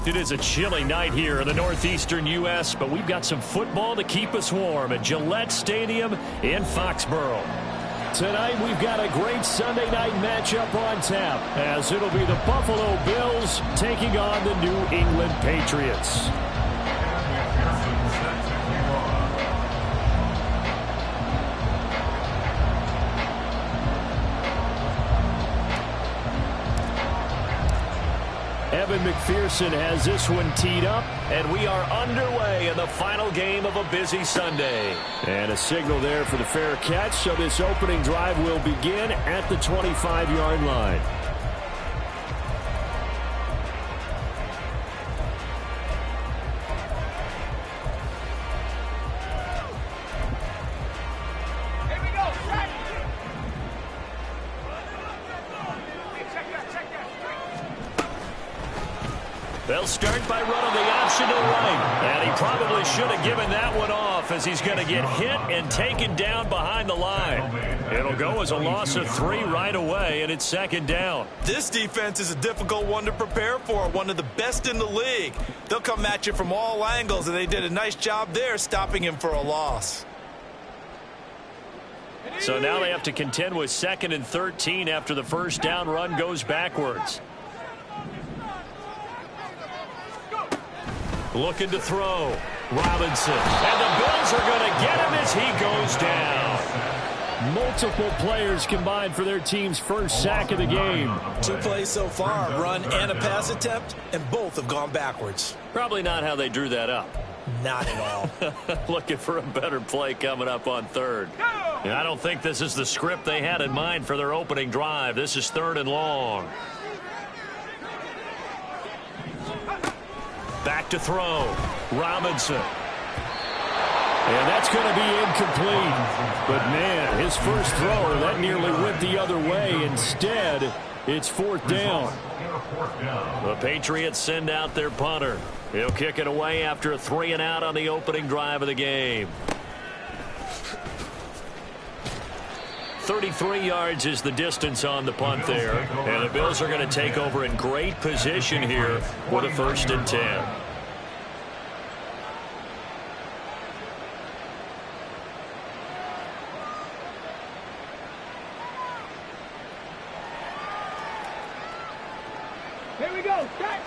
It is a chilly night here in the northeastern U.S., but we've got some football to keep us warm at Gillette Stadium in Foxborough. Tonight, we've got a great Sunday night matchup on tap, as it'll be the Buffalo Bills taking on the New England Patriots. Evan McPherson has this one teed up, and we are underway in the final game of a busy Sunday. And a signal there for the fair catch, so this opening drive will begin at the 25-yard line. They'll start by running the option to the right. And he probably should have given that one off, as he's going to get hit and taken down behind the line. It'll go as a loss of 3 right away, and it's second down. This defense is a difficult one to prepare for, one of the best in the league. They'll come at you from all angles, and they did a nice job there stopping him for a loss. So now they have to contend with 2nd and 13 after the first down run goes backwards. Looking to throw. Robinson. And the Bills are going to get him as he goes down. Multiple players combined for their team's first sack of the game. 2 plays so far, a run and a pass attempt, and both have gone backwards. Probably not how they drew that up. Not at all. Looking for a better play coming up on 3rd. And I don't think this is the script they had in mind for their opening drive. This is 3rd and long. Back to throw. Robinson. And that's going to be incomplete. But, man, his first throw, that nearly went the other way. Instead, it's 4th down. The Patriots send out their punter. He'll kick it away after a 3-and-out on the opening drive of the game. 33 yards is the distance on the punt there. And the Bills are going to take over in great position here with a 1st and 10. Here we go. Start.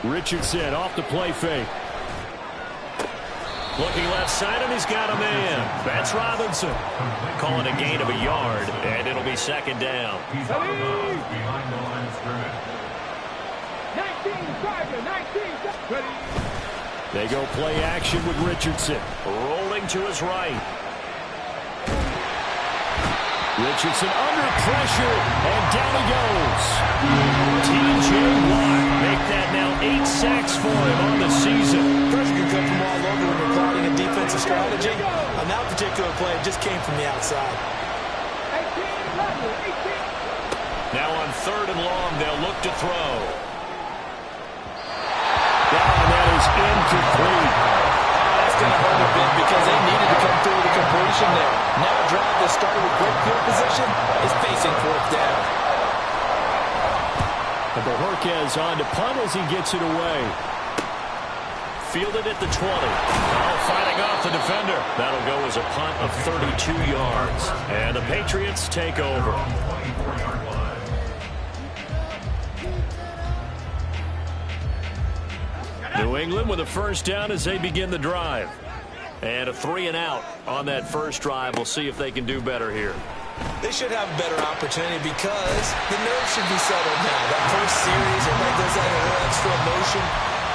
Richardson off the play fake. Looking left side, and he's got a man. That's Robinson. Calling a gain of a yard, and it'll be 2nd down. 19, Charger, 19. Ready. They go play action with Richardson. Rolling to his right. Richardson under pressure, and down he goes. T.J. Watt make that now 8 sacks for him on the season. Pressure can come from all over when you're plotting a defensive strategy. On that particular play, it just came from the outside. 18. Now on 3rd and long, they'll look to throw. And that is incomplete. That's going to hurt a bit because they needed to come through the completion there. Now a drive that started with great field position is facing 4th down. And Bojorquez on to punt as he gets it away. Fielded at the 20. Oh, fighting off the defender. That'll go as a punt of 32 yards. And the Patriots take over. New England with a 1st down as they begin the drive. And a 3-and-out on that first drive. We'll see if they can do better here. They should have a better opportunity because the nerves should be settled now. That first series, everybody does that a little extra emotion.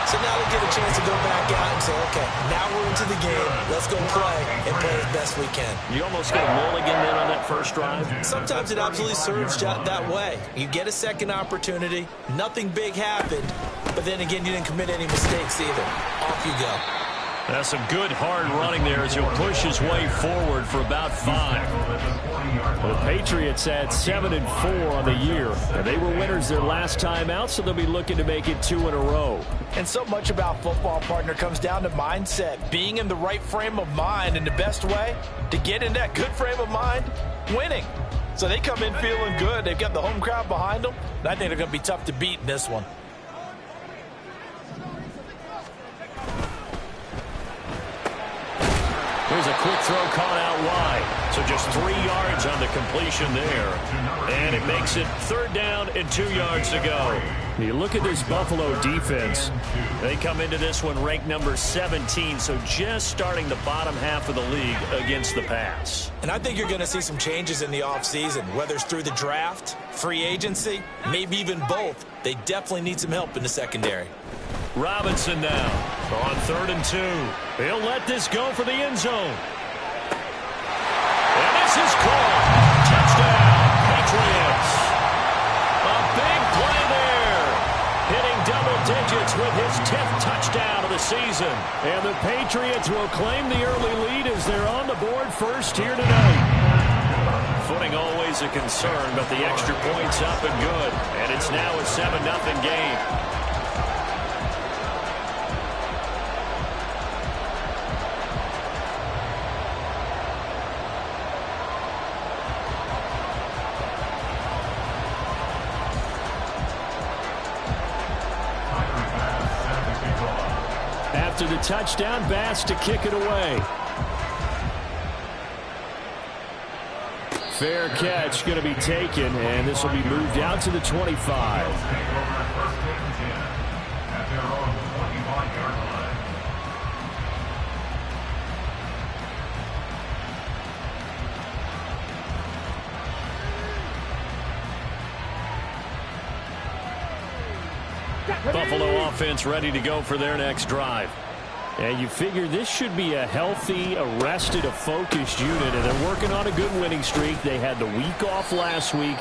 So now they'll get a chance to go back out and say, okay, now we're into the game. Let's go play and play as best we can. You almost get a mulligan then on that first drive. Sometimes it absolutely serves that way. You get a second opportunity. Nothing big happened. But then again, you didn't commit any mistakes either. Off you go. That's some good hard running there as he'll push his way forward for about 5. The Patriots had 7-4 on the year, and they were winners their last time out, so they'll be looking to make it 2 in a row. And so much about football, partner, comes down to mindset, being in the right frame of mind, and the best way to get in that good frame of mind, winning. So they come in feeling good. They've got the home crowd behind them. And I think they're going to be tough to beat in this one. Here's a quick throw caught out wide. So just 3 yards on the completion there. And it makes it 3rd down and 2 yards to go. You look at this Buffalo defense. They come into this one ranked number 17, so just starting the bottom half of the league against the pass. And I think you're going to see some changes in the offseason, whether it's through the draft, free agency, maybe even both. They definitely need some help in the secondary. Robinson now on 3rd and 2. He'll let this go for the end zone. And this is caught. Touchdown, Patriots. A big play there. Hitting double digits with his 10th touchdown of the season. And the Patriots will claim the early lead as they're on the board first here tonight. Footing always a concern, but the extra point's up and good. And it's now a 7-0 game. After the touchdown, Bass to kick it away. Fair catch going to be taken, and this will be moved out to the 25. Buffalo offense ready to go for their next drive. And you figure this should be a healthy, arrested, a focused unit, and they're working on a good winning streak. They had the week off last week.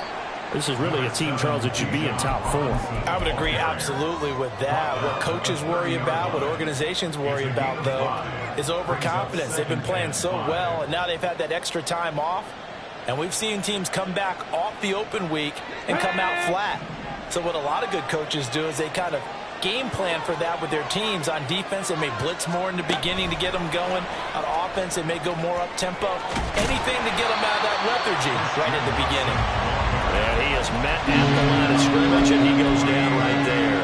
This is really a team, Charles, that should be in top 4. I would agree absolutely with that. What coaches worry about, what organizations worry about, though, is overconfidence. They've been playing so well, and now they've had that extra time off. And we've seen teams come back off the open week and come out flat. So what a lot of good coaches do is they kind of game plan for that with their teams. On defense, they may blitz more in the beginning to get them going. On offense, they may go more up-tempo. Anything to get them out of that lethargy right at the beginning. And he is met at the line of scrimmage, and he goes down right there.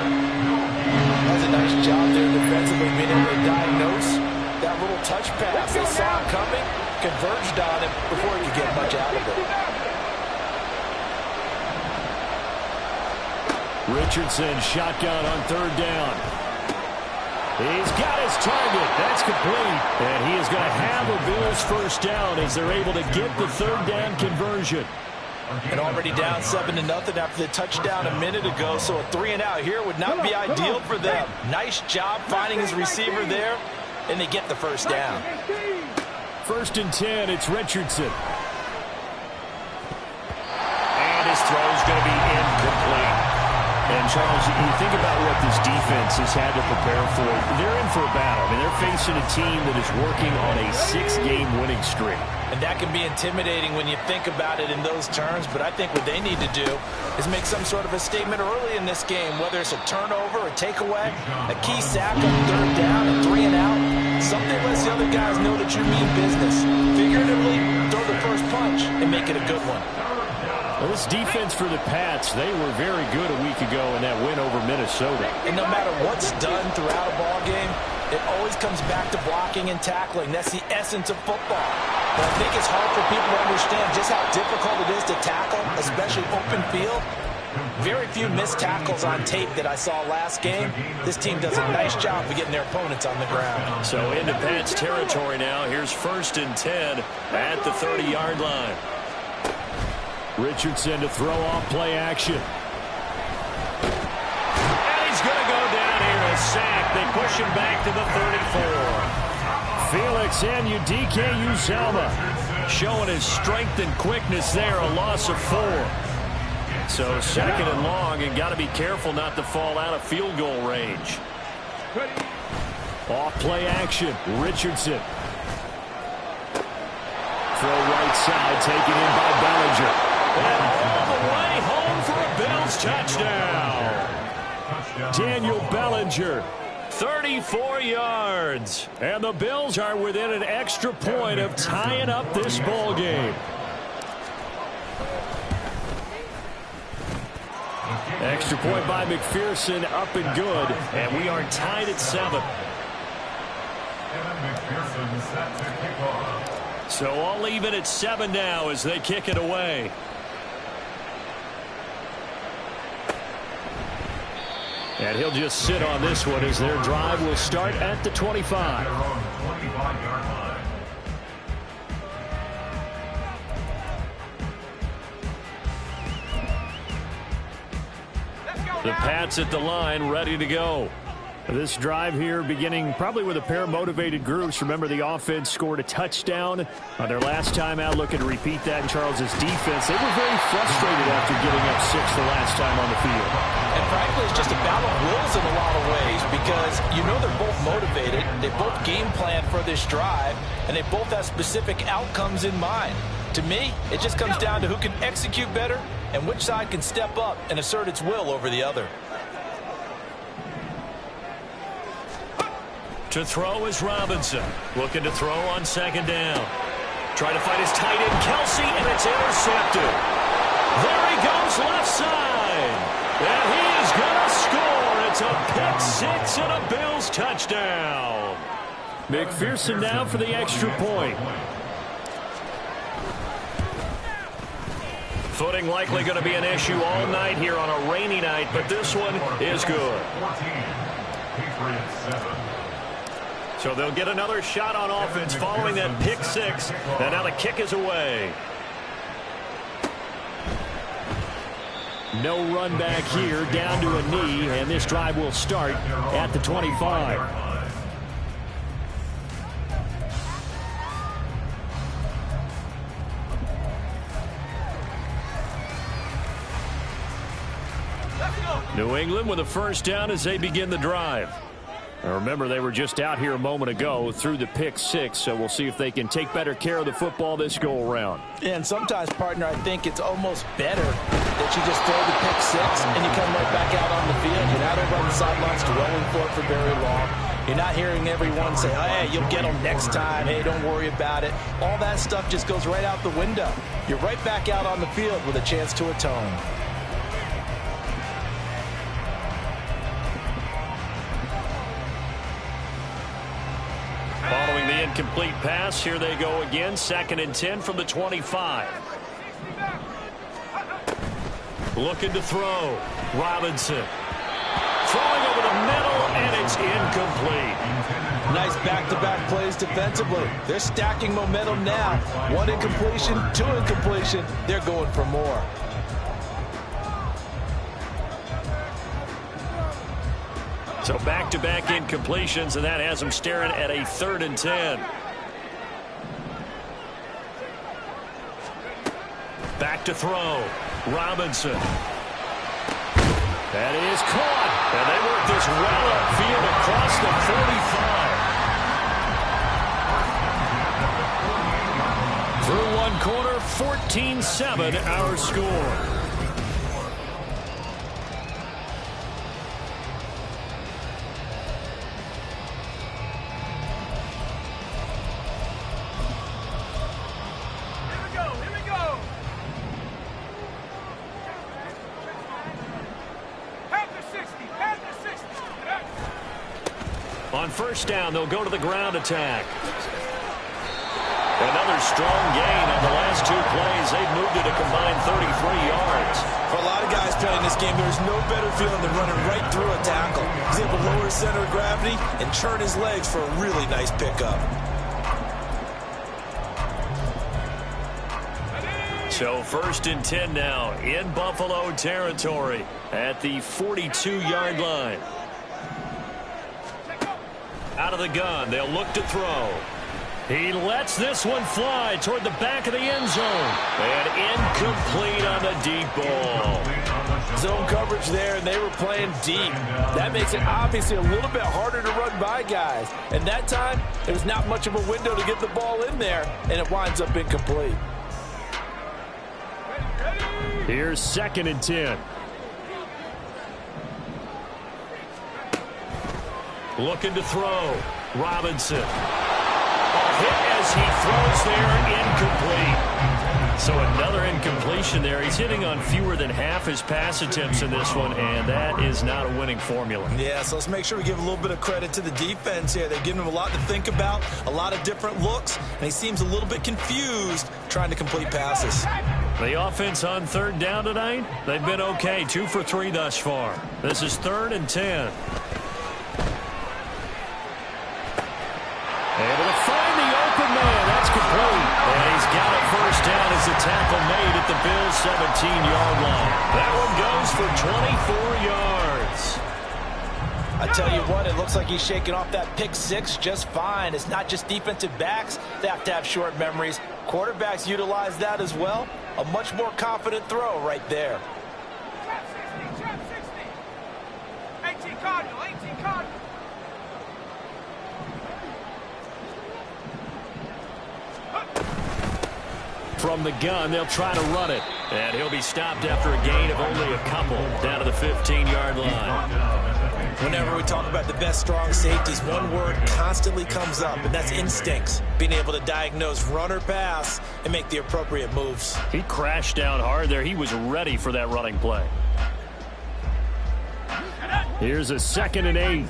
That's a nice job there defensively, being able to diagnose that little touch pass. They saw it coming, converged on it before he could get much out of it. Richardson shotgun on 3rd down. He's got his target. That's complete. And he is going to have a Bills first down as they're able to get the 3rd down conversion. And already down 7-0 after the touchdown a minute ago. So a 3-and-out here would not be ideal for them. Nice job finding his receiver there. And they get the first down. 1st and 10. It's Richardson. And his throw is going to be incomplete. And, Charles, you think about what this defense has had to prepare for. They're in for a battle. I mean, they're facing a team that is working on a 6-game winning streak. And that can be intimidating when you think about it in those terms. But I think what they need to do is make some sort of a statement early in this game, whether it's a turnover, a takeaway, a key sack on 3rd down, a 3-and-out. Something lets the other guys know that you mean business. Figuratively, throw the first punch and make it a good one. Well, this defense for the Pats, they were very good a week ago in that win over Minnesota. And no matter what's done throughout a ball game, it always comes back to blocking and tackling. That's the essence of football. But I think it's hard for people to understand just how difficult it is to tackle, especially open field. Very few missed tackles on tape that I saw last game. This team does a nice job of getting their opponents on the ground. So into Pats territory now. Here's 1st and 10 at the 30-yard line. Richardson to throw off play action. And he's going to go down here, a sack. They push him back to the 34. Felix Anudike-Uzomah showing his strength and quickness there, a loss of 4. So 2nd and long, and got to be careful not to fall out of field goal range. Off play action, Richardson. Throw right side, taken in by Bellinger. And all the way home for a Bills touchdown. Daniel Bellinger, 34 yards. And the Bills are within an extra point of tying up this ball game. Extra point by McPherson, up and good, and we are tied at 7. So all even at 7 now as they kick it away. And he'll just sit on this one as their drive will start at the 25. The Pats at the line, ready to go. This drive here beginning probably with a pair of motivated groups. Remember, the offense scored a touchdown on their last time out. Looking to repeat that in Charles's defense. They were very frustrated after giving up 6 the last time on the field. And frankly, it's just a battle of wills in a lot of ways because you know they're both motivated. They both game plan for this drive, and they both have specific outcomes in mind. To me, it just comes down to who can execute better and which side can step up and assert its will over the other. To throw is Robinson. Looking to throw on second down. Try to fight his tight end, Kelsey, and it's intercepted. There he goes left side. And he is going to score. It's a pick 6 and a Bills touchdown. McPherson now for the extra point. Footing likely going to be an issue all night here on a rainy night, but this one is good. So they'll get another shot on offense following that pick 6. And now the kick is away. No run back here, down to a knee, and this drive will start at the 25. New England with a first down as they begin the drive. Now remember, they were just out here a moment ago through the pick 6, so we'll see if they can take better care of the football this go-around. And sometimes, partner, I think it's almost better that you just throw the pick 6 and you come right back out on the field. You're not over on the sidelines dwelling for it for very long. You're not hearing everyone say, hey, you'll get them next time. Hey, don't worry about it. All that stuff just goes right out the window. You're right back out on the field with a chance to atone. Following the incomplete pass, here they go again. 2nd and 10 from the 25. Looking to throw. Robinson. Throwing over the middle, and it's incomplete. Nice back-to-back plays defensively. They're stacking momentum now. 1 incompletion, 2 incompletion. They're going for more. So back-to-back incompletions, and that has them staring at a 3rd and 10. Back to throw. Robinson. That is caught. And they work this well upfield across the 45. Through one quarter, 14-7 our score. On first down, they'll go to the ground attack. Another strong gain on the last 2 plays. They've moved it a combined 33 yards. For a lot of guys playing this game, there's no better feeling than running right through a tackle. He's able to lower his center of gravity and turn his legs for a really nice pickup. So 1st and 10 now in Buffalo territory at the 42-yard line. Out of the gun, they'll look to throw. He lets this one fly toward the back of the end zone. And incomplete on the deep ball. Zone coverage there, and they were playing deep. That makes it obviously a little bit harder to run by guys. And that time, there was not much of a window to get the ball in there, and it winds up incomplete. Here's 2nd and 10. Looking to throw. Robinson. Hit as goes. He throws there, incomplete. So another incompletion there. He's hitting on fewer than half his pass attempts in this one, and that is not a winning formula. Yeah, so let's make sure we give a little bit of credit to the defense here. They've given him a lot to think about, a lot of different looks, and he seems a little bit confused trying to complete passes. The offense on third down tonight, they've been okay. 2 for 3 thus far. This is 3rd and 10. Able to find the open man. That's complete. And he's got a first down as the tackle made at the Bills' 17-yard line. That one goes for 24 yards. I tell you what, it looks like he's shaking off that pick six just fine. It's not just defensive backs that have to have short memories. Quarterbacks utilize that as well. A much more confident throw right there. Trap 60. 18 Cardinal, 18 Cardinal. From the gun, they'll try to run it. And he'll be stopped after a gain of only a couple down to the 15-yard line. Whenever we talk about the best strong safeties, one word constantly comes up, and that's instincts. Being able to diagnose run or pass and make the appropriate moves. He crashed down hard there. He was ready for that running play. Here's a 2nd and 8.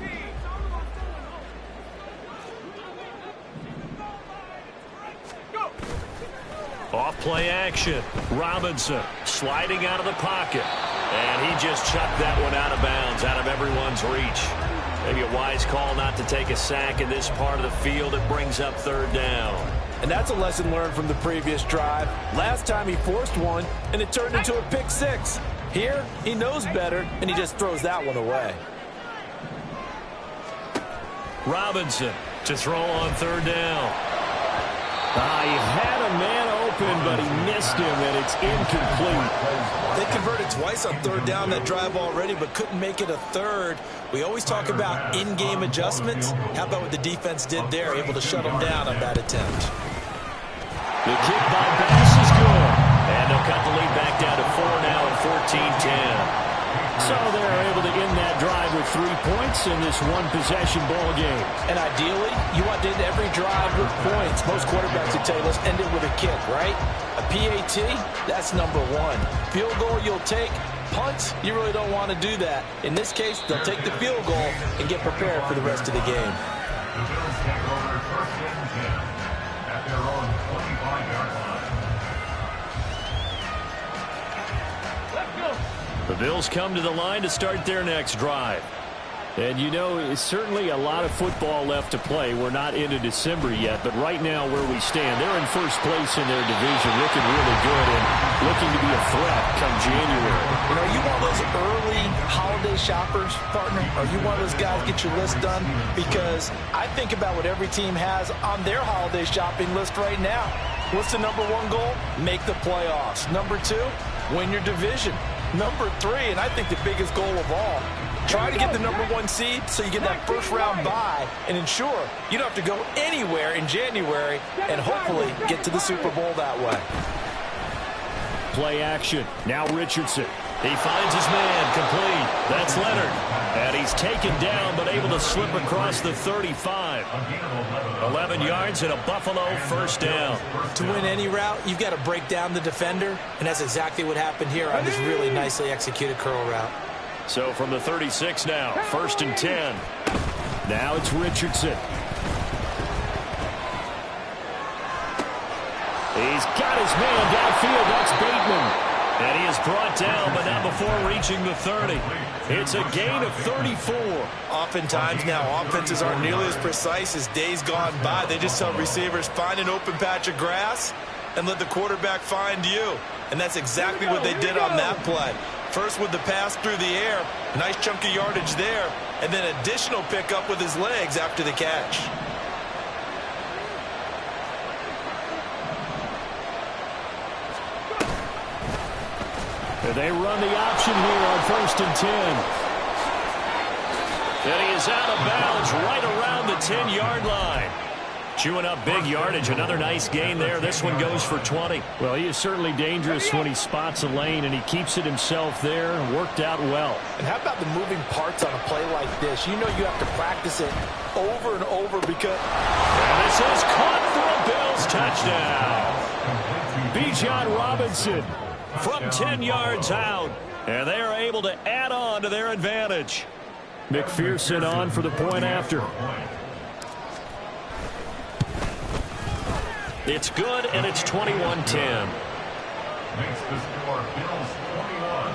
Off play action. Robinson sliding out of the pocket. And he just chucked that one out of bounds, out of everyone's reach. Maybe a wise call not to take a sack in this part of the field. It brings up 3rd down. And that's a lesson learned from the previous drive. Last time he forced one, and it turned into a pick six. Here, he knows better, and he just throws that one away. Robinson to throw on 3rd down. He had a man open, but he missed him, and it's incomplete. They converted twice on 3rd down that drive already, but couldn't make it a 3rd. We always talk about in-game adjustments. How about what the defense did there, able to shut them down on that attempt? The kick by Bass is good. And they'll cut the lead back down to 4 now at 14-10. So they're able to end that drive with 3 points in this one-possession ball game. And ideally, you want to end every drive with points. Most quarterbacks would tell you, let's end it with a kick, right? A PAT, that's number 1. Field goal you'll take. Punt, you really don't want to do that. In this case, they'll take the field goal and get prepared for the rest of the game. The Bills come to the line to start their next drive. And, you know, it's certainly a lot of football left to play. We're not into December yet, but right now where we stand, they're in first place in their division, looking really good and looking to be a threat come January. You know, are you one of those early holiday shoppers, partner? Are you one of those guys get your list done? Because I think about what every team has on their holiday shopping list right now. What's the number 1 goal? Make the playoffs. Number 2, win your division. Number 3, and I think the biggest goal of all, try to get the number 1 seed so you get that first-round bye and ensure you don't have to go anywhere in January and hopefully get to the Super Bowl that way. Play action. Now Richardson. He finds his man complete. That's Leonard. And he's taken down but able to slip across the 35. 11 yards and a Buffalo first down. To win any route, you've got to break down the defender, and that's exactly what happened here on this really nicely executed curl route. So from the 36 now, 1st and 10. Now it's Richardson. He's got his man downfield. That's Bateman. And he is brought down, but not before reaching the 30. It's a gain of 34. Oftentimes now, offenses aren't nearly as precise as days gone by. They just tell receivers, find an open patch of grass and let the quarterback find you. And that's exactly what they did on that play. First with the pass through the air, nice chunk of yardage there, and then additional pickup with his legs after the catch. They run the option here on 1st and 10. And he is out of bounds right around the 10-yard line. Chewing up big yardage. Another nice gain there. This one goes for 20. Well, he is certainly dangerous when he spots a lane, and he keeps it himself there. Worked out well. And how about the moving parts on a play like this? You know you have to practice it over and over because... And this is caught for a Bills touchdown. Bijan Robinson from 10 yards out. And they are able to add on to their advantage. McPherson on for the point after. It's good, and it's 21-10. Makes the score Bills 21,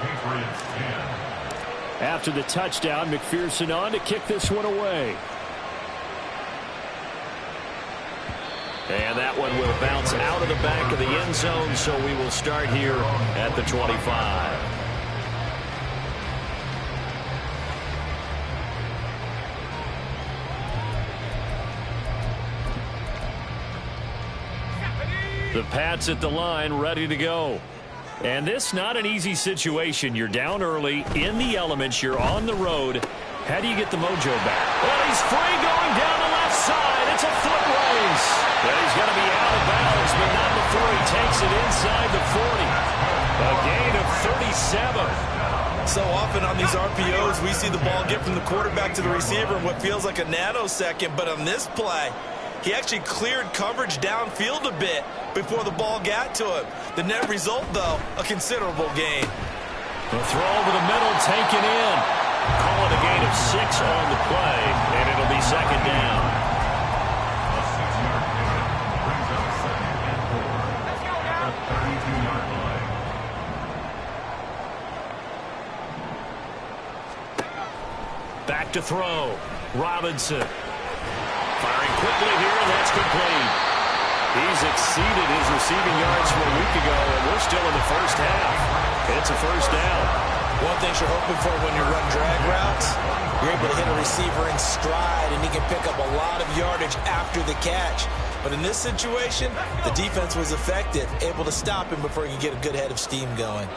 Patriots 10. After the touchdown, McPherson on to kick this one away. And that one will bounce out of the back of the end zone, so we will start here at the 25. The Pats at the line, ready to go. And this not an easy situation. You're down early, in the elements, you're on the road. How do you get the mojo back? Well, he's free going down the left side. It's a foot race. And he's going to be out of bounds, but not before he takes it inside the 40. A gain of 37. So often on these RPOs, we see the ball get from the quarterback to the receiver in what feels like a nanosecond. But on this play, he actually cleared coverage downfield a bit before the ball got to him. The net result, though, a considerable gain. The throw over the middle, taken in. Call it a gain of 6 on the play, and it'll be second down. A 6-yard pickup brings up second and 4 at the 32-yard line. Back to throw. Robinson. Firing quickly here, and that's complete. He's exceeded his receiving yards from a week ago, and we're still in the first half. It's a first down. One thing you're hoping for when you run drag routes, you're able to hit a receiver in stride, and he can pick up a lot of yardage after the catch. But in this situation, the defense was effective, able to stop him before he could get a good head of steam going.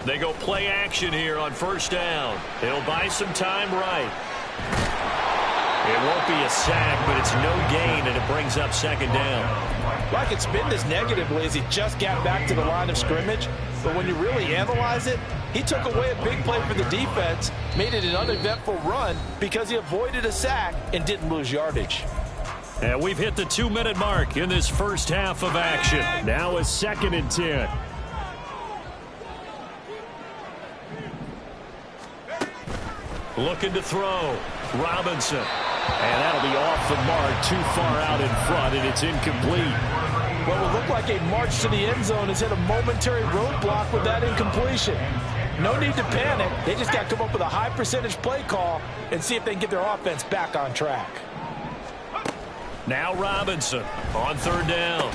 They go play action here on first down. It'll buy some time right. It won't be a sack, but it's no gain, and it brings up second down. Like it's been as negatively as he just got back to the line of scrimmage. But when you really analyze it, he took away a big play for the defense, made it an uneventful run because he avoided a sack and didn't lose yardage. And we've hit the 2-minute mark in this first half of action. Now it's 2nd and 10. Looking to throw. Robinson. And that'll be off the mark, too far out in front, and it's incomplete. What will look like a march to the end zone has hit a momentary roadblock with that incompletion. No need to panic. They just got to come up with a high percentage play call and see if they can get their offense back on track. Now Robinson on third down.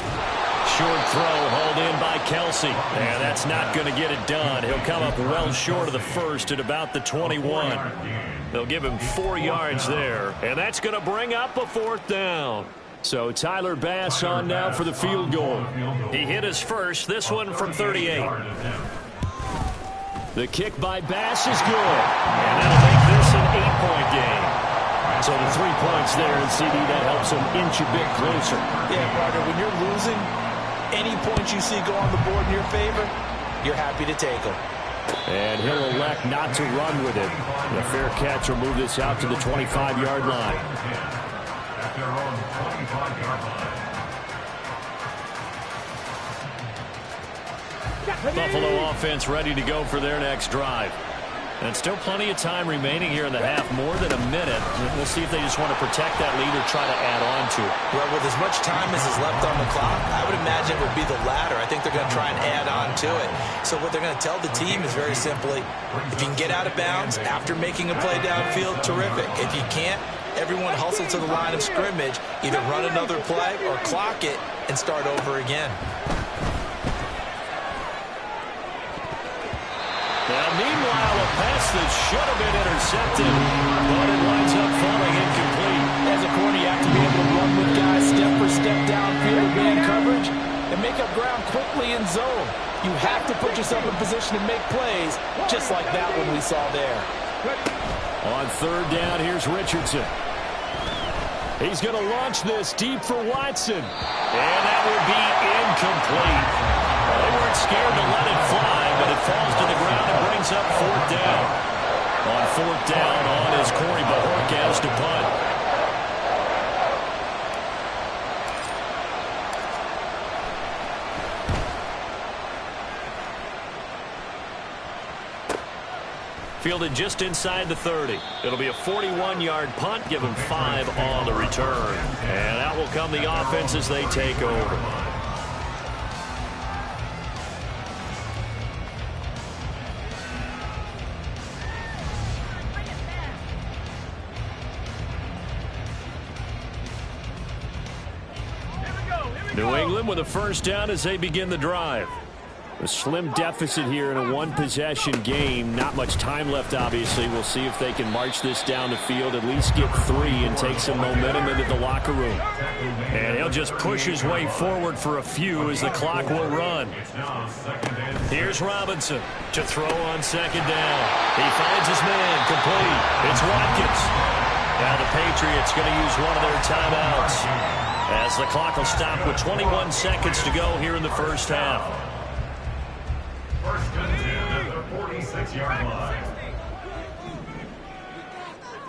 Short throw hauled in by Kelsey. And that's not going to get it done. He'll come up well short of the first at about the 21. They'll give him 4 yards there. And that's going to bring up a 4th down. So Tyler Bass on now for the field goal. He hit his first, this one from 38. The kick by Bass is good. And that'll make this an 8-point game. So the 3 points there, and CD, that helps him inch a bit closer. Yeah, partner, when you're losing, any points you see go on the board in your favor, you're happy to take them. And he'll elect not to run with it. The fair catch will move this out to the 25-yard line. At their own 25-yard line. Buffalo offense ready to go for their next drive. And still plenty of time remaining here in the half, more than a minute. We'll see if they just want to protect that lead or try to add on to it. Well, with as much time as is left on the clock, I would imagine it would be the latter. I think they're going to try and add on to it. So what they're going to tell the team is very simply, if you can get out of bounds after making a play downfield, terrific. If you can't, everyone hustle to the line of scrimmage, either run another play or clock it and start over again. Now, meanwhile, a pass that should have been intercepted, but it winds up falling incomplete. As a corner, you have to be able to run with guys step for step downfield with man coverage and make up ground quickly in zone. You have to put yourself in position to make plays, just like that one we saw there. On third down, here's Richardson. He's going to launch this deep for Watson. And that would be incomplete. They weren't scared to let it fly, but it falls to the ground and brings up 4th down. On 4th down, on is Corey Bajorquez to punt. Fielded just inside the 30. It'll be a 41-yard punt. Give them 5 on the return. And out will come the offense as they take over. New England with a first down as they begin the drive. A slim deficit here in a one-possession game. Not much time left, obviously. We'll see if they can march this down the field, at least get 3 and take some momentum into the locker room. And he'll just push his way forward for a few as the clock will run. Here's Robinson to throw on second down. He finds his man, complete. It's Watkins. Now the Patriots going to use one of their timeouts, as the clock will stop with 21 seconds to go here in the first half. First and 10 at the 46-yard line.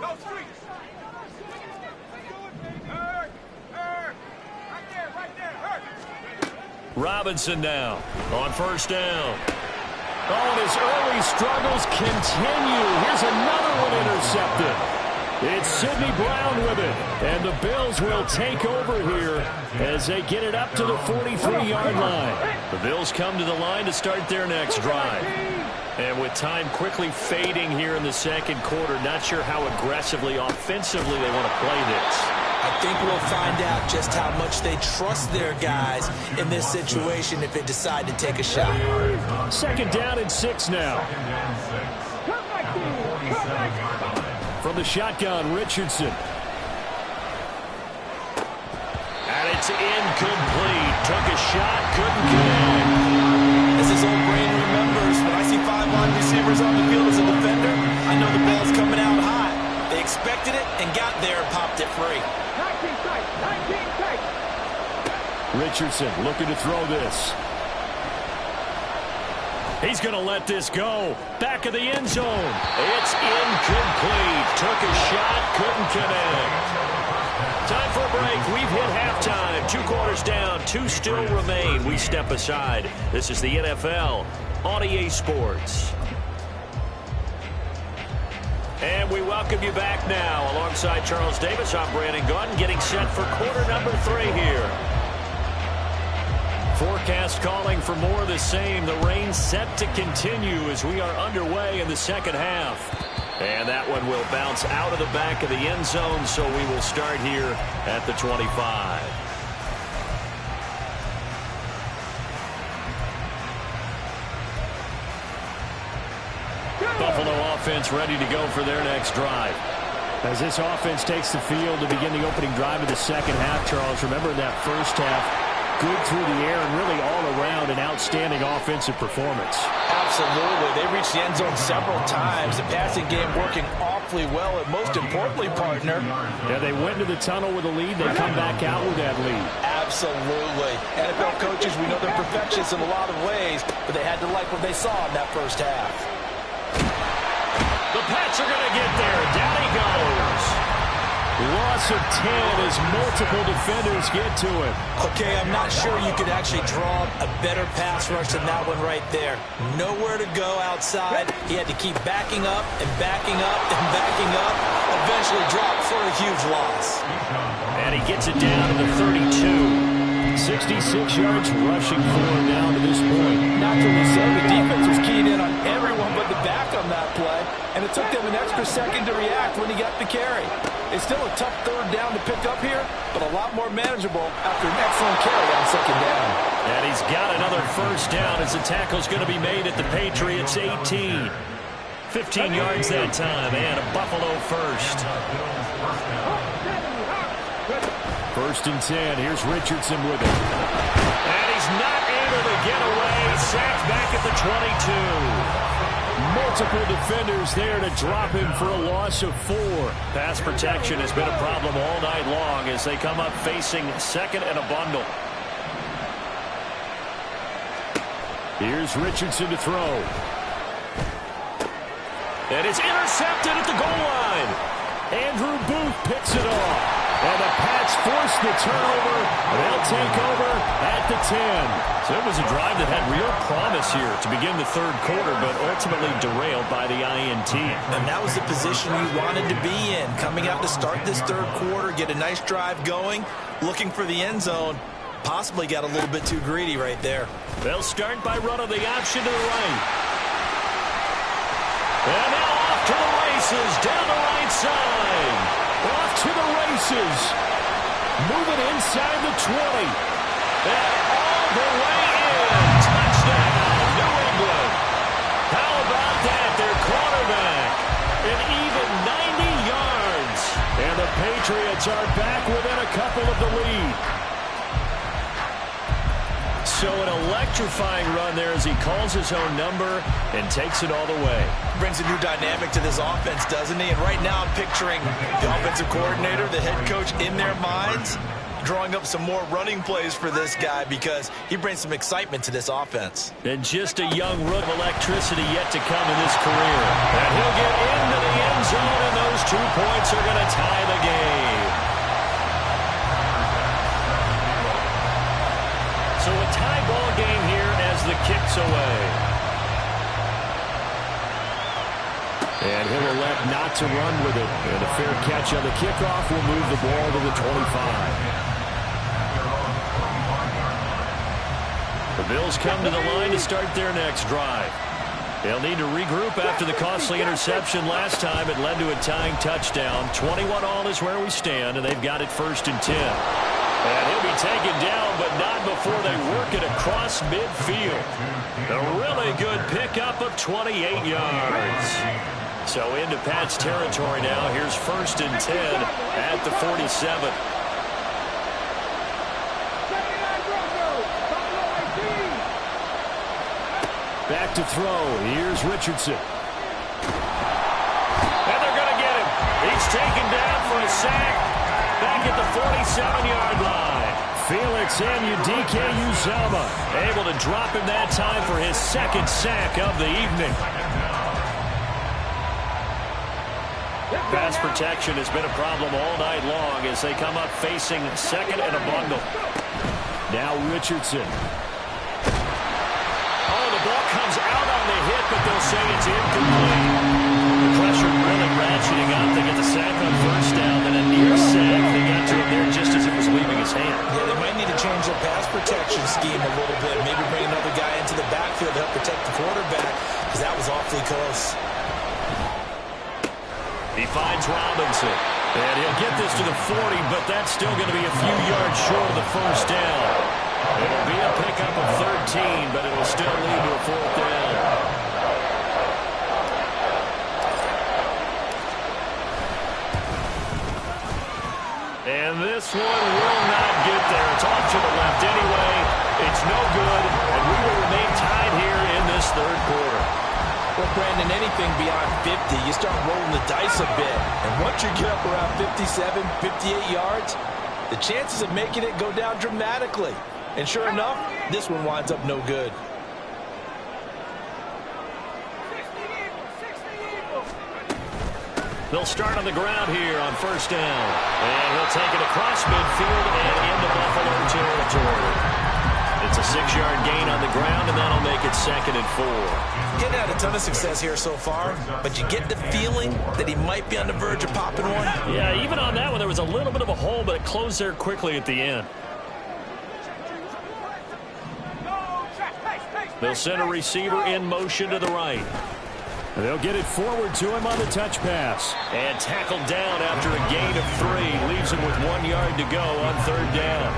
Go streets. Hurt. Right there. Hurt. Robinson now on first down. Oh, and his early struggles continue. Here's another one intercepted. It's Sidney Brown with it, and the Bills will take over here as they get it up to the 43-yard line. The Bills come to the line to start their next drive. And with time quickly fading here in the second quarter, not sure how aggressively, offensively they want to play this. I think we'll find out just how much they trust their guys in this situation if they decide to take a shot. Second down and 6 now. From the shotgun, Richardson. And it's incomplete. Took a shot, couldn't connect. As his old brain remembers, when I see 5 wide receivers on the field as a defender, I know the ball's coming out high. They expected it and got there and popped it free. 19 tight. Richardson looking to throw this. He's going to let this go. Back of the end zone. It's incomplete. Took a shot, couldn't connect. Time for a break. We've hit halftime. 2 quarters down, 2 still remain. We step aside. This is the NFL on EA Sports. And we welcome you back now. Alongside Charles Davis, I'm Brandon Gaudin, getting set for quarter number 3 here. Forecast calling for more of the same. The rain set to continue as we are underway in the second half. And that one will bounce out of the back of the end zone, so we will start here at the 25. Buffalo offense ready to go for their next drive. As this offense takes the field to begin the opening drive of the second half, Charles, remember in that first half, good through the air and really all around an outstanding offensive performance. Absolutely. They reached the end zone several times. The passing game working awfully well, and most importantly, partner. Yeah, they went into the tunnel with a lead. They come back out with that lead. Absolutely. NFL coaches, we know they're perfectionists in a lot of ways, but they had to like what they saw in that first half. The Pats are going to get there. Down he goes. Loss of 10 as multiple defenders get to it. Okay, I'm not sure you could actually draw a better pass rush than that one right there. Nowhere to go outside. He had to keep backing up and backing up and backing up. Eventually dropped for a huge loss. And he gets it down to the 32. 66 yards rushing for him down to this point. Naturally so, the defense was keying in on everyone but the back on that play, and it took them an extra second to react when he got the carry. It's still a tough third down to pick up here, but a lot more manageable after an excellent carry on second down. And he's got another first down as the tackle's going to be made at the Patriots 18. 15 yards that time, and a Buffalo first. First and 10. Here's Richardson with it. And he's not able to get away. Sacked back at the 22. Multiple defenders there to drop him for a loss of 4. Pass protection has been a problem all night long as they come up facing second and a bundle. Here's Richardson to throw. And it's intercepted at the goal line. Andrew Booth picks it off. And the Pats force the turnover. They'll take over at the 10. So it was a drive that had real promise here to begin the third quarter, but ultimately derailed by the INT. And that was the position you wanted to be in. Coming out to start this third quarter, get a nice drive going, looking for the end zone. Possibly got a little bit too greedy right there. They'll start by running the option to the right. And now off to the races, down the right side. Off to the races. Moving inside the 20. And all the way in. Touchdown, New England. How about that? Their quarterback. An even 90 yards. And the Patriots are back within a couple of the lead. So an electrifying run there as he calls his own number and takes it all the way. Brings a new dynamic to this offense, doesn't he? And right now I'm picturing the offensive coordinator, the head coach in their minds, drawing up some more running plays for this guy because he brings some excitement to this offense. And just a young root of electricity yet to come in his career. And he'll get into the end zone, and those 2 points are going to tie the game. So a tie ball game here as the kick's away. And he'll elect not to run with it. And a fair catch on the kickoff will move the ball to the 25. The Bills come to the line to start their next drive. They'll need to regroup after the costly interception last time. It led to a tying touchdown. 21-all is where we stand, and they've got it 1st and 10. And he'll be taken down, but not before they work it across midfield. A really good pickup of 28 yards. So into Pat's territory now. Here's 1st and 10 at the 47. Back to throw. Here's Richardson. And they're going to get him. He's taken down for a sack. Back at the 47-yard line. Felix Anudike-Uzomah able to drop him that time for his 2nd sack of the evening. Pass protection has been a problem all night long as they come up facing 2nd and a bundle. Now Richardson. Oh, the ball comes out on the hit, but they'll say it's incomplete. The pressure really ratcheting up. They get the sack on 1st down, then a near sack. They got to him there just as it was leaving his hand. Yeah, they might need to change their pass protection scheme a little bit. Maybe bring another guy into the backfield to help protect the quarterback, because that was awfully close. He finds Robinson. And he'll get this to the 40, but that's still going to be a few yards short of the 1st down. It'll be a pickup of 13, but it'll still lead to a 4th down. And this one will not get there. It's off to the left anyway. It's no good, and we will remain tied here in this 3rd quarter. Well, Brandon, anything beyond 50, you start rolling the dice a bit. And once you get up around 57, 58 yards, the chances of making it go down dramatically. And sure enough, this one winds up no good. They'll start on the ground here on 1st down. And he'll take it across midfield and into Buffalo territory. It's a 6-yard gain on the ground, and that'll make it 2nd and 4. Getting had a ton of success here so far, but you get the feeling that he might be on the verge of popping one. Yeah, even on that one, there was a little bit of a hole, but it closed there quickly at the end. They'll send a receiver in motion to the right. They'll get it forward to him on the touch pass. And tackled down after a gain of 3. Leaves him with 1 yard to go on 3rd down.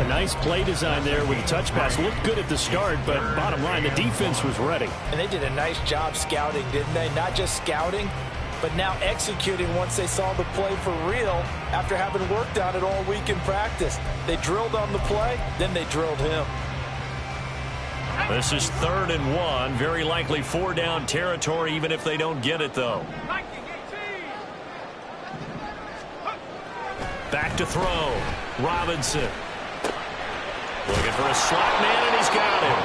A nice play design there with the touch pass. Looked good at the start, but bottom line, the defense was ready. And they did a nice job scouting, didn't they? Not just scouting, but now executing once they saw the play for real after having worked on it all week in practice. They drilled on the play, then they drilled him. This is 3rd and 1. Very likely 4-down territory, even if they don't get it, though. Back to throw. Robinson. Looking for a slot man, and he's got him.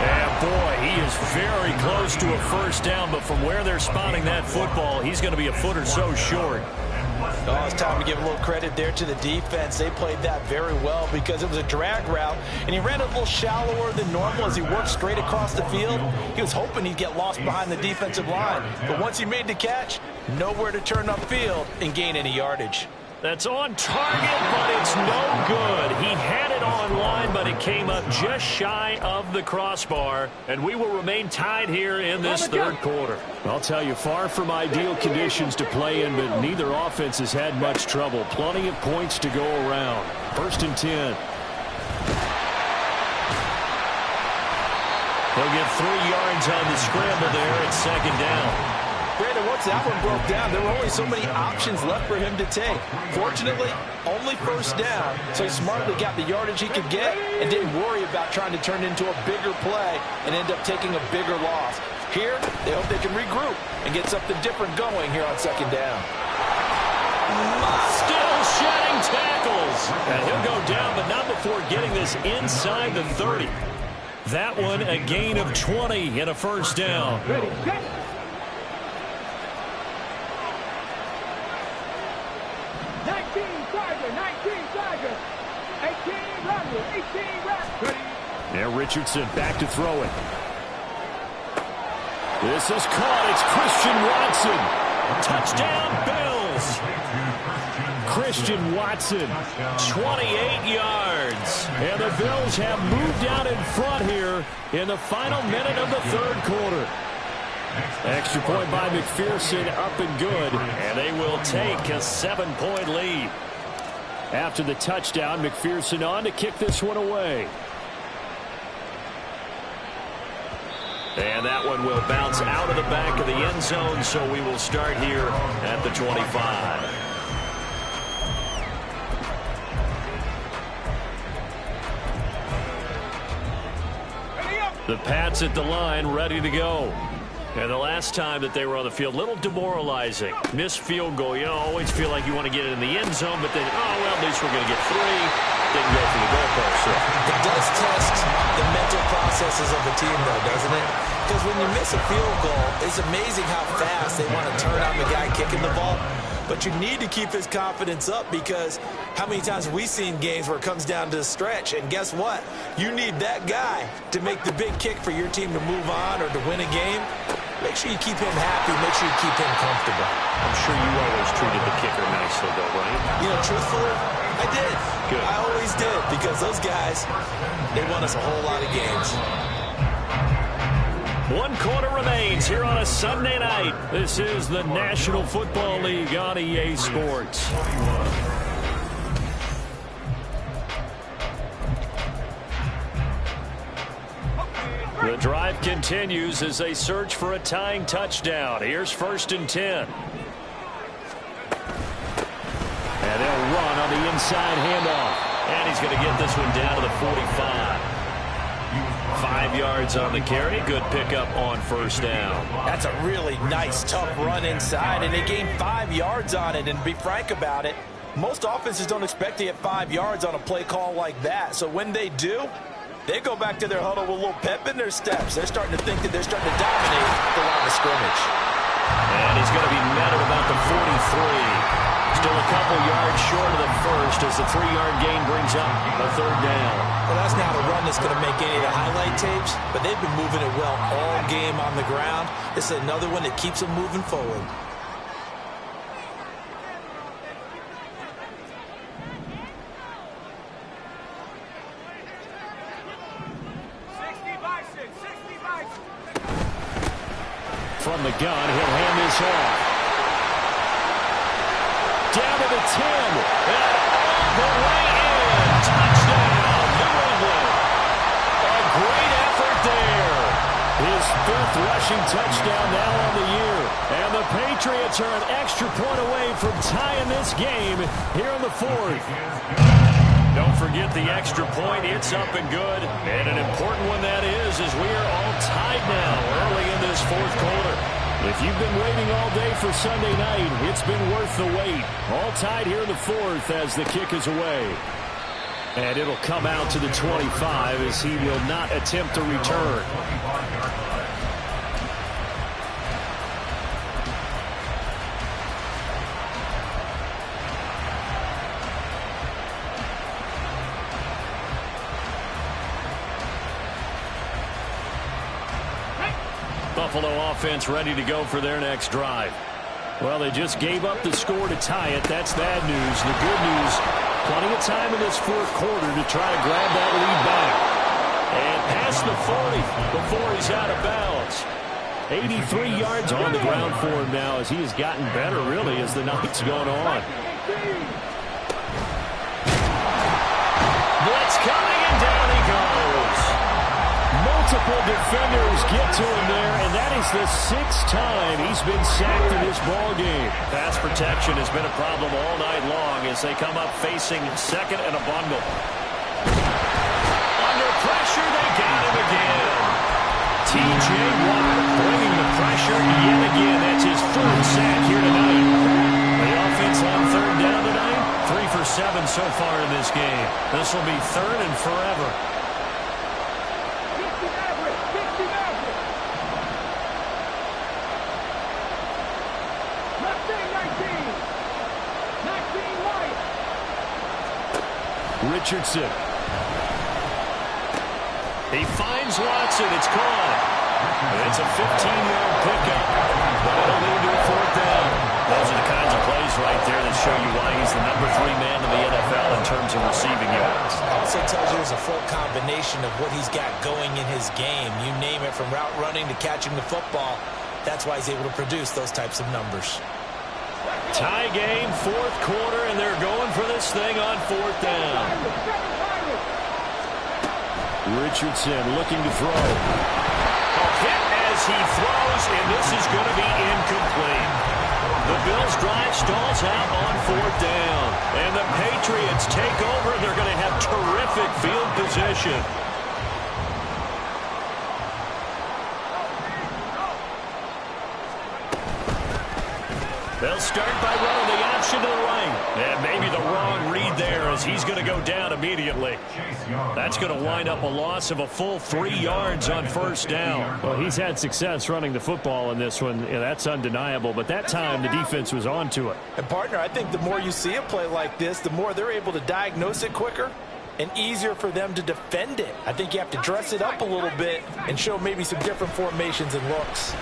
And, boy, he is very close to a 1st down, but from where they're spotting that football, he's going to be a foot or so short. Oh, it's time to give a little credit there to the defense. They played that very well because it was a drag route, and he ran a little shallower than normal as he worked straight across the field. He was hoping he'd get lost behind the defensive line, but once he made the catch, nowhere to turn upfield and gain any yardage. That's on target, but it's no good. He had it on line, but it came up just shy of the crossbar, and we will remain tied here in this third quarter. I'll tell you, far from ideal conditions to play in, but neither offense has had much trouble. Plenty of points to go around. 1st and 10. He'll get 3 yards on the scramble there at 2nd down. Brandon, once that one broke down, there were only so many options left for him to take. Fortunately, only 1st down, so he smartly got the yardage he could get and didn't worry about trying to turn it into a bigger play and end up taking a bigger loss. Here, they hope they can regroup and get something different going here on 2nd down. Still shedding tackles. And he'll go down, but not before getting this inside the 30. That one a gain of 20 and a 1st down. Ready, set. 19 Chargers, 19 Chargers. 18 Rams, 18 Rams. Ready. Now Richardson back to throw it. This is caught. It's Christian Watson. Touchdown, Bills. Christian Watson, 28 yards. And the Bills have moved out in front here in the final minute of the 3rd quarter. Extra point by McPherson, up and good. And they will take a 7-point lead. After the touchdown, McPherson on to kick this one away. And that one will bounce out of the back of the end zone, so we will start here at the 25. The Pats at the line, ready to go. And the last time that they were on the field, little demoralizing. Missed field goal. You always feel like you want to get it in the end zone, but then, oh, well, at least we're going to get 3. Didn't go for the goalpost. So. It does test the mental processes of the team, though, doesn't it? Because when you miss a field goal, it's amazing how fast they want to turn on the guy kicking the ball. But you need to keep his confidence up because how many times have we seen games where it comes down to a stretch? And guess what? You need that guy to make the big kick for your team to move on or to win a game. Make sure you keep him happy. Make sure you keep him comfortable. I'm sure you always treated the kicker nicely, though, right? You know, truthfully, I did. Good. I always did because those guys, they won us a whole lot of games. 1 quarter remains here on a Sunday night. This is the National Football League on EA Sports. The drive continues as they search for a tying touchdown. Here's 1st and 10. And they'll run on the inside handoff. And he's going to get this one down to the 45. 5 yards on the carry. Good pickup on 1st down. That's a really nice, tough run inside, and they gained 5 yards on it. And to be frank about it, most offenses don't expect to get 5 yards on a play call like that. So when they do, they go back to their huddle with a little pep in their steps. They're starting to think that they're starting to dominate the line of scrimmage. And he's going to be met at about the 43. Still a couple yards short of the 1st as the 3-yard gain brings up a 3rd down. Well, that's not a run that's going to make any of the highlight tapes, but they've been moving it well all game on the ground. This is another one that keeps them moving forward. From the gun, he'll hand this off. Down to the 10. And all the way in. Touchdown, New England. A great effort there. His 5th rushing touchdown now on the year. And the Patriots are an extra point away from tying this game here in the 4th. Don't forget the extra point. It's up and good. And an important one that is as we are all tied now early in this 4th quarter. If you've been waiting all day for Sunday night, it's been worth the wait. All tied here in the 4th as the kick is away. And it'll come out to the 25 as he will not attempt to return. Buffalo offense ready to go for their next drive. Well, they just gave up the score to tie it. That's bad news. The good news, plenty of time in this fourth quarter to try to grab that lead back. And past the 40 before he's out of bounds. 83 yards on the ground for him now as he has gotten better, really, as the night's gone on. Blitz coming, and down he goes. Multiple defenders get to him there, and that is the 6th time he's been sacked in this ball game. Pass protection has been a problem all night long as they come up facing second and a bundle. Under pressure, they got him again. T.J. Watt bringing the pressure yet again. That's his 3rd sack here tonight. The offense on 3rd down tonight, 3 for 7 so far in this game. This will be 3rd and forever. Richardson. He finds Watson. It's caught. It's a 15-yard pickup, but it'll lead to a 4th down. Those are the kinds of plays right there that show you why he's the number 3 man in the NFL in terms of receiving yards. Also tells you there's a full combination of what he's got going in his game. You name it, from route running to catching the football. That's why he's able to produce those types of numbers. Tie game, 4th quarter, and they're going for this thing on 4th down. Richardson looking to throw. A hit as he throws, and this is going to be incomplete. The Bills' drive stalls out on 4th down. And the Patriots take over. They're going to have terrific field position. They'll start by running the option to the right. And maybe the wrong read there as he's going to go down immediately. That's going to wind up a loss of a full 3 yards on 1st down. Well, he's had success running the football in this one. Yeah, that's undeniable. But that time, the defense was onto it. And, partner, I think the more you see a play like this, the more they're able to diagnose it quicker and easier for them to defend it. I think you have to dress it up a little bit and show maybe some different formations and looks.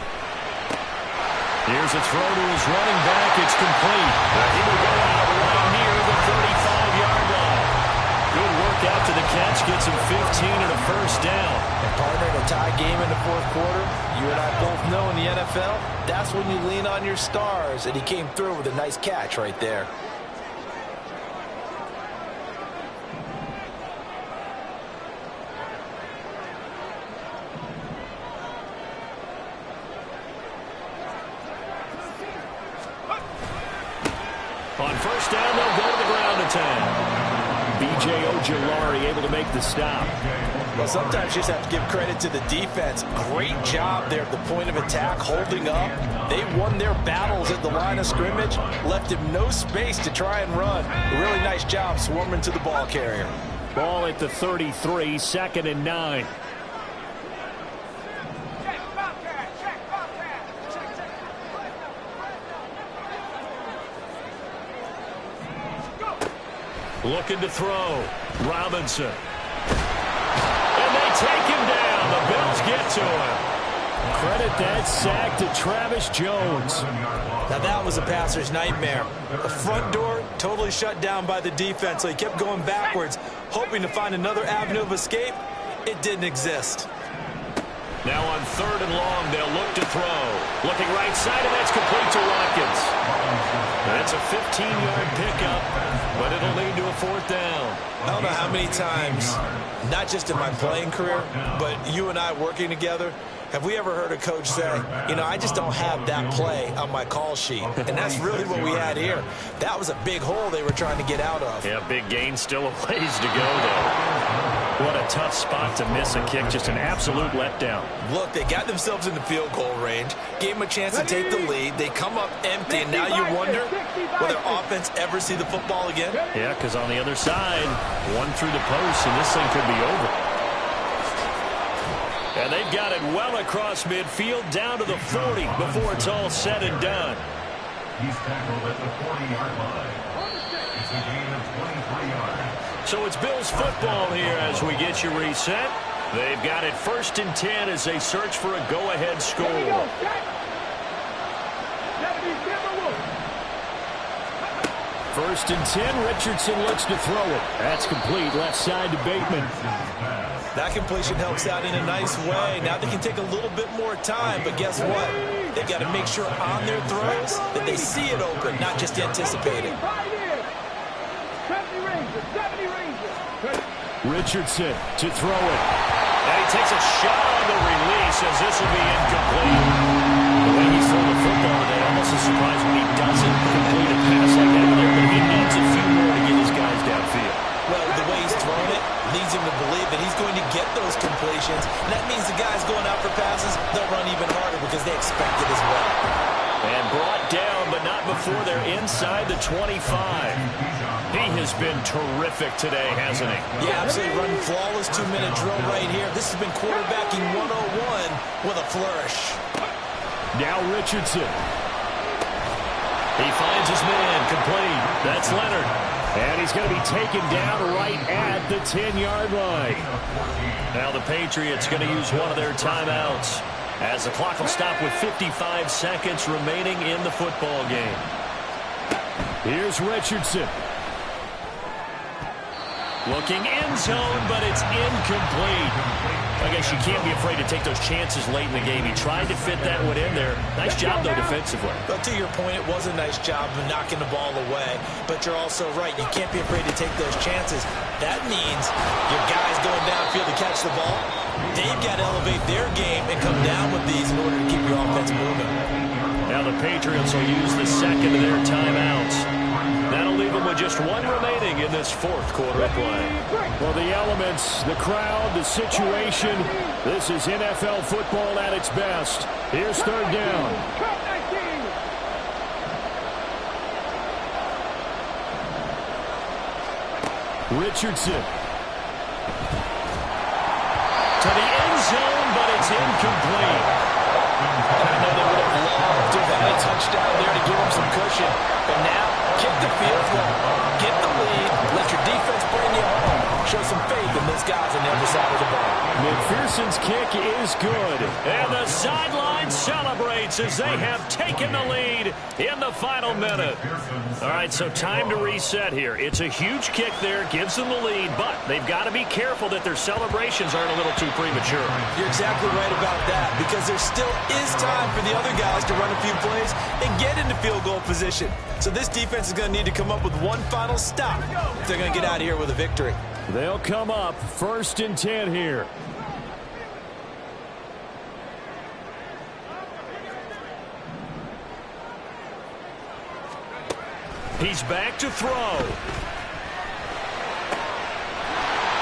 Here's a throw to his running back. It's complete. He will go out right near the 35-yard line. Good work out to the catch. Gets him 15 and a 1st down. And, partner, in a tie game in the 4th quarter, you and I both know in the NFL, that's when you lean on your stars. And he came through with a nice catch right there. On 1st down, they'll go to the ground attack. B.J. Ojulari able to make the stop. Well, sometimes you just have to give credit to the defense. Great job there at the point of attack, holding up. They won their battles at the line of scrimmage, left him no space to try and run. A really nice job swarming to the ball carrier. Ball at the 33, 2nd and 9. Looking to throw. Robinson. And they take him down. The Bills get to him. Credit that sack to Travis Jones. Now that was a passer's nightmare. The front door totally shut down by the defense, so he kept going backwards, hoping to find another avenue of escape. It didn't exist. Now on 3rd and long, they'll look to throw. Looking right side, and that's complete to Watkins. That's a 15-yard pickup, but it'll lead to a 4th down. I don't know how many times, not just in my playing career, but you and I working together, have we ever heard a coach say, you know, I just don't have that play on my call sheet. And that's really what we had here. That was a big hole they were trying to get out of. Yeah, big gain, still a ways to go, though. What a tough spot to miss a kick. Just an absolute letdown. Look, they got themselves in the field goal range, gave them a chance to take the lead. They come up empty, and now you wonder, will their offense ever see the football again? Yeah, because on the other side, one through the post, and this thing could be over. And they've got it well across midfield, down to the 40 before it's all said and done. He's tackled at the 40-yard line. It's a gain of 23 yards. So it's Bills football here as we get you reset. They've got it 1st and 10 as they search for a go-ahead score. First and 10, Richardson looks to throw it. That's complete, left side to Bateman. That completion helps out in a nice way. Now they can take a little bit more time, but guess what? They've got to make sure on their throws that they see it open, not just anticipate it. Richardson to throw it. And he takes a shot on the release as this will be incomplete. The way he's throwing the football today, almost a surprise when he doesn't complete a pass like that there, but he needs a few more to get his guys downfield. Well, the way he's throwing it leads him to believe that he's going to get those completions. And that means the guys going out for passes, they'll run even harder because they expect it as well. And brought down, but not before they're inside the 25. He has been terrific today, hasn't he? Yeah, absolutely. Running flawless 2-minute drill right here. This has been quarterbacking 101 with a flourish. Now Richardson. He finds his man complete. That's Leonard. And he's going to be taken down right at the 10-yard line. Now the Patriots going to use one of their timeouts as the clock will stop with 55 seconds remaining in the football game. Here's Richardson. Looking end zone, but it's incomplete. I guess you can't be afraid to take those chances late in the game. He tried to fit that one in there. Nice job, though, defensively. But to your point, it was a nice job of knocking the ball away. But you're also right. You can't be afraid to take those chances. That means your guys going downfield to catch the ball, they've got to elevate their game and come down with these in order to keep your offense moving. Now the Patriots will use the second of their timeouts. That'll leave them with just one remaining in this 4th quarter of play. Well, the elements, the crowd, the situation, this is NFL football at its best. Here's 3rd down. Richardson. To the end zone, but it's incomplete. I know they would have loved to have had a touchdown there to give them some cushion. But now, kick the field goal, get the lead, let your defense bring you home. Show some faith in those guys on the other side of the ball. McPherson's kick is good. And the sideline celebrates as they have taken the lead in the final minute. All right, so time to reset here. It's a huge kick there, gives them the lead, but they've got to be careful that their celebrations aren't a little too premature. You're exactly right about that, because there still is time for the other guys to run a few plays and get into field goal position. So this defense is going to need to come up with one final stop if they're going to get out of here with a victory. They'll come up 1st and 10 here. He's back to throw.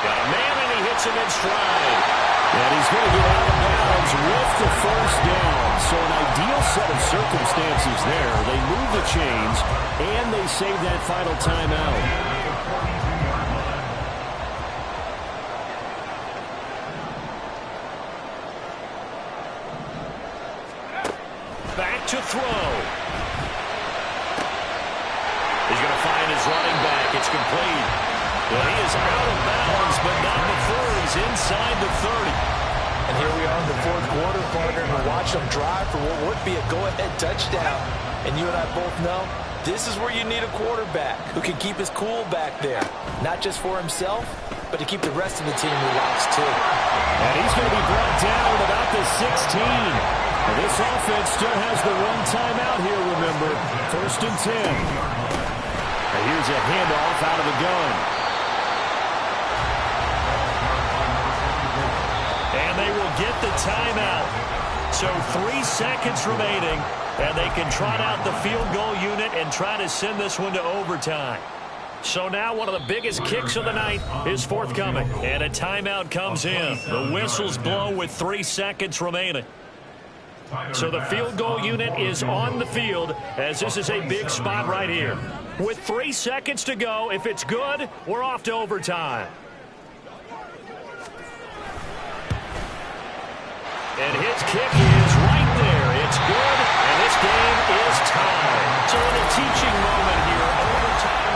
Got a man, and he hits him in stride. And he's going to get out of bounds with the 1st down. So an ideal set of circumstances there. They move the chains, and they save that final timeout. Back to throw. He's going to find his running back. It's complete. Well, he is out of bounds, but not before he's inside the 30. And here we are in the 4th quarter, partner, and watch them drive for what would be a go-ahead touchdown. And you and I both know this is where you need a quarterback who can keep his cool back there, not just for himself, but to keep the rest of the team relaxed too. And he's going to be brought down at about the 16. And this offense still has the one timeout here, remember. 1st and 10. And here's a handoff out of the gun. And they will get the timeout. So 3 seconds remaining, and they can trot out the field goal unit and try to send this one to overtime. So now one of the biggest kicks of the night is forthcoming, and a timeout comes in. The whistles blow with 3 seconds remaining. So the field goal unit is on the field, as this is a big spot right here. With 3 seconds to go, if it's good, we're off to overtime. And his kick is right there. It's good, and this game is tied. So in a teaching moment here, overtime.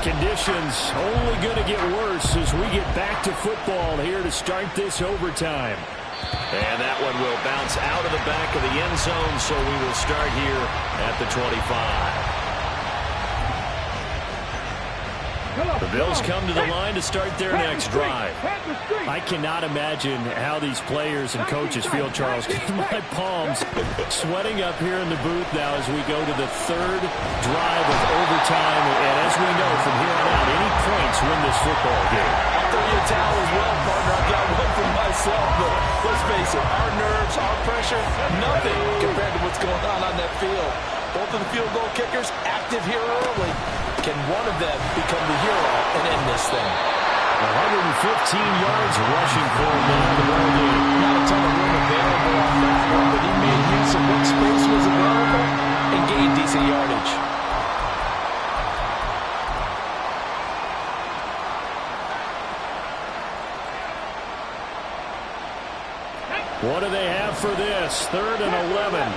conditions only going to get worse as we get back to football here to start this overtime. And that one will bounce out of the back of the end zone, so we will start here at the 25. The Bills come to the line to start their next drive. I cannot imagine how these players and coaches feel, Charles. My palms sweating up here in the booth now as we go to the third drive of overtime. And as we know, from here on out, any points win this football game. I'll throw you a towel as well, partner. I've got one for myself, but let's face it, our nerves, our pressure, nothing compared to what's going on that field. Both of the field goal kickers active here early. Can one of them become the hero and end this thing? 115 yards rushing for him in the ball game. Not a ton of room available on that one, but he made use of what space was available and gained decent yardage. What do they have for this? 3rd and 11.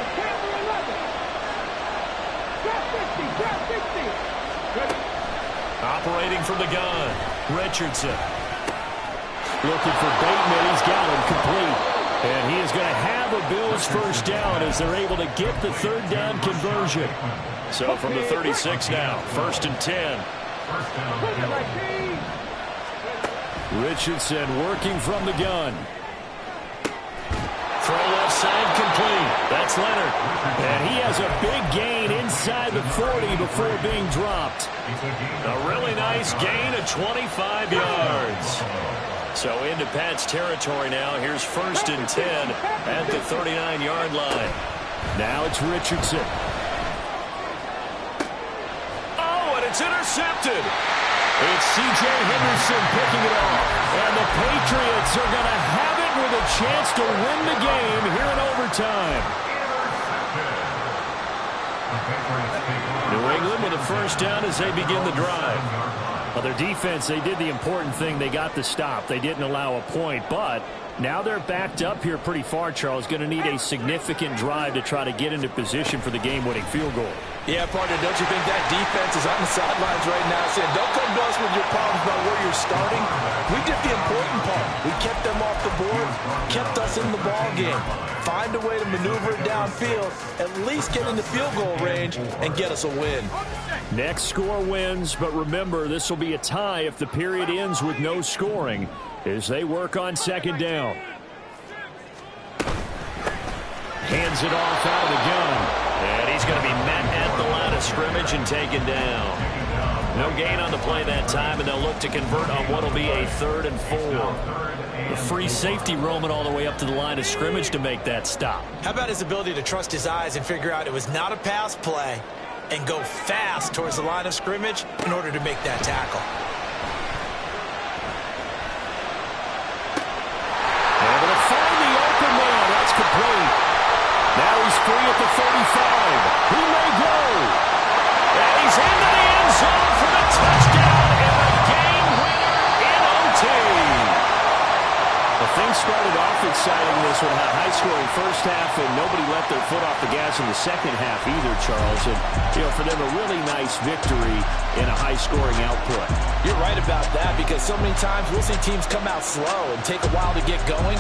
Operating from the gun, Richardson. Looking for Bateman. He's got him complete. And he is going to have a Bills first down as they're able to get the 3rd down conversion. So from the 36 now, 1st and 10. Richardson working from the gun. Throw left side complete. That's Leonard. And he has a big gain inside the 40 before being dropped. A really nice gain of 25 yards. So into Pat's territory now. Here's 1st and 10 at the 39-yard line. Now it's Richardson. Oh, and it's intercepted. It's C.J. Henderson picking it off. And the Patriots are going to have it with a chance to win the game here in overtime. New England with a first down as they begin the drive. Well, their defense, they did the important thing. They got the stop. They didn't allow a point, but now they're backed up here pretty far, Charles. Going to need a significant drive to try to get into position for the game-winning field goal. Yeah, partner, don't you think that defense is on the sidelines right now saying, don't come to us with your problems about where you're starting. We did the important part. We kept them off the board, kept us in the ball game. Find a way to maneuver it downfield, at least get in the field goal range and get us a win. Next score wins, but remember, this will be a tie if the period ends with no scoring as they work on 2nd down. Hands it off out of the gun. And he's going to be met at the line of scrimmage and taken down. No gain on the play that time, and they'll look to convert on what will be a 3rd and 4. A free safety roaming all the way up to the line of scrimmage to make that stop. How about his ability to trust his eyes and figure out it was not a pass play and go fast towards the line of scrimmage in order to make that tackle. Able to find the open man. That's complete. Now he's free at the 35. He may go. And he's into the end zone for the touchdown and a game winner in OT. Well, things started off exciting this one. Had high-scoring first half, and nobody let their foot off the gas in the second half either, Charles. And, for them, a really nice victory in a high-scoring output. You're right about that because so many times we'll see teams come out slow and take a while to get going.